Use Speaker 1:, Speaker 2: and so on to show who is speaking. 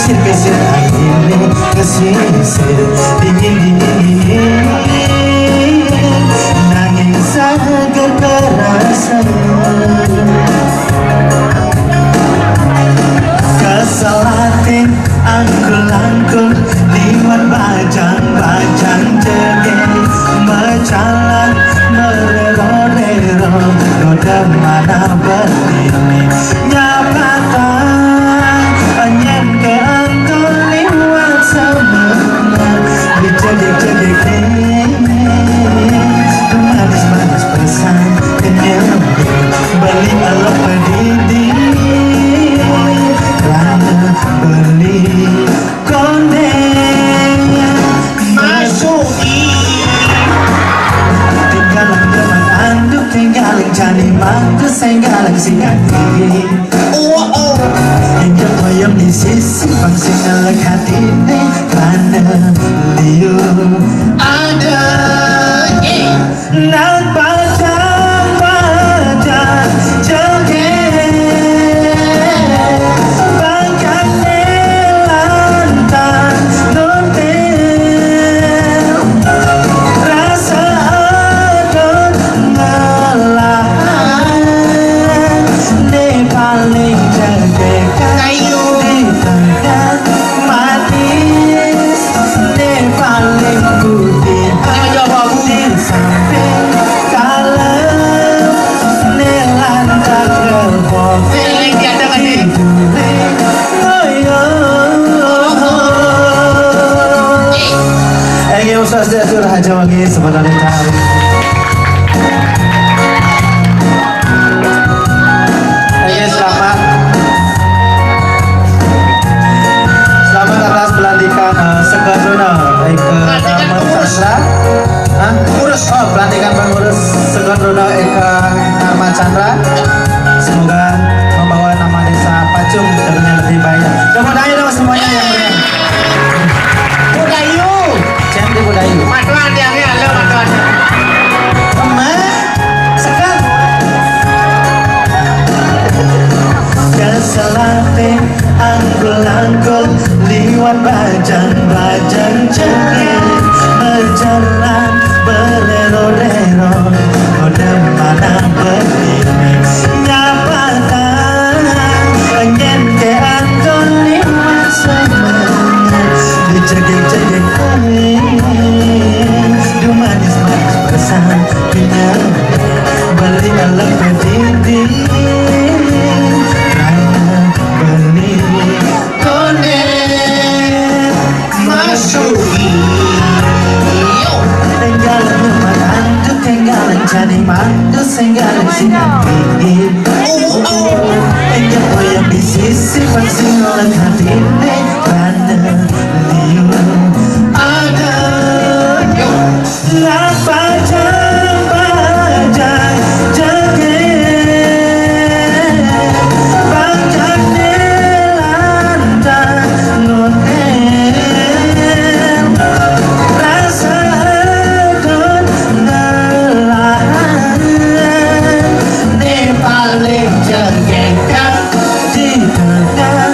Speaker 1: Gesir-gesir angin kesisir dingin-dingin nanging seger kerasa kesalatin angkul-angkul liwat bajang-bajang jegel mecalan merero-rero noda mana berdiri nyapatan anyen ke angkul liwat semua dijegek-jegek manis-manis pesan kenyang beli alok pedidi rana beli konde masuki tinggalan teman anduk tinggalan cani mantu senggalan singati hingga payam di sisi pangsi ngelek hati ini rana liu ada nan bajang-bajang joget bangkat nelantan nontel rasa adon ngelahan ne paling jagekan di tengah manis ne paling putih di samping kalem ne lantak gerbong Ege Ustaz Datur Haja Wangi sebenarnya tahu. Ege selamat atas pelantikan Segadona Eka Dharma Chandra. Pelantikan pengurus Segadona Eka Dharma Chandra. Semoga membawa nama desa Pacung dengan yang lebih baik. Tepuk tangan dong semuanya yang meriah.
Speaker 2: Budayu
Speaker 1: Candi Budayu.
Speaker 2: matuan dia halo matuan
Speaker 1: Sekat kesalahan angkul-angkul liwat bajang-bajang cengeng berjalan berero-rero noda mana berdiri nyapatan pengen ke angkul liwat semuanya dijegek-jegek du manis-manis pesan pinang beli alam pedidi rana beli konde masuki tinggalan rumah mantu tinggalan jadi mantu senggalan sinati enggak payah di sisi pasti nolak hati ini rana liu ada lah bajang-bajang joget bangkat nelantan nonel rasa adon ngelahan ne paling jagekan di tengah